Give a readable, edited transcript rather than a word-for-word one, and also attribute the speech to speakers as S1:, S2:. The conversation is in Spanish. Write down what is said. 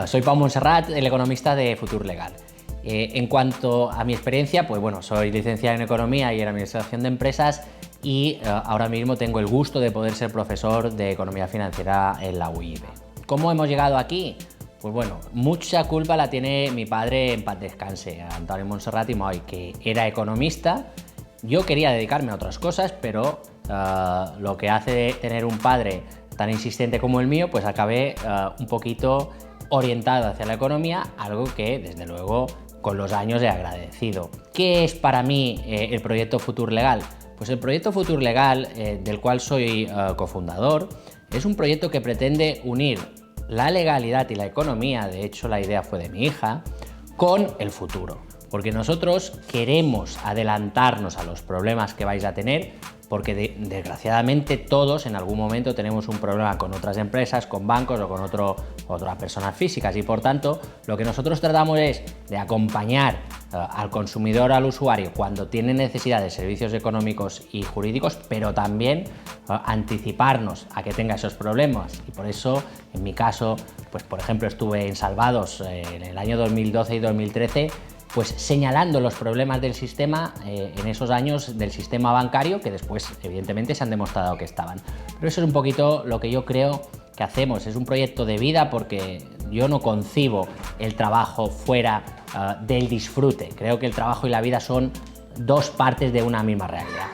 S1: Soy Pau Montserrat, el economista de Futur Legal. En cuanto a mi experiencia, pues bueno, soy licenciado en Economía y en Administración de Empresas y ahora mismo tengo el gusto de poder ser profesor de Economía Financiera en la UIB. ¿Cómo hemos llegado aquí? Pues bueno, mucha culpa la tiene mi padre, en paz descanse, Antonio Montserrat i Moll, que era economista. Yo quería dedicarme a otras cosas, pero lo que hace tener un padre tan insistente como el mío, pues acabé un poquito orientado hacia la economía, algo que desde luego con los años he agradecido. ¿Qué es para mí el proyecto Futur Legal? Pues el proyecto Futur Legal, del cual soy cofundador, es un proyecto que pretende unir la legalidad y la economía, de hecho la idea fue de mi hija, con el futuro. Porque nosotros queremos adelantarnos a los problemas que vais a tener, porque desgraciadamente todos en algún momento tenemos un problema con otras empresas, con bancos o con otras personas físicas, y por tanto lo que nosotros tratamos es de acompañar al consumidor, al usuario, cuando tiene necesidad de servicios económicos y jurídicos, pero también anticiparnos a que tenga esos problemas. Y por eso, en mi caso, pues por ejemplo estuve en Salvados en el año 2012 y 2013, pues señalando los problemas del sistema en esos años del sistema bancario, que después evidentemente se han demostrado que estaban. Pero eso es un poquito lo que yo creo que hacemos. Es un proyecto de vida porque yo no concibo el trabajo fuera del disfrute. Creo que el trabajo y la vida son dos partes de una misma realidad.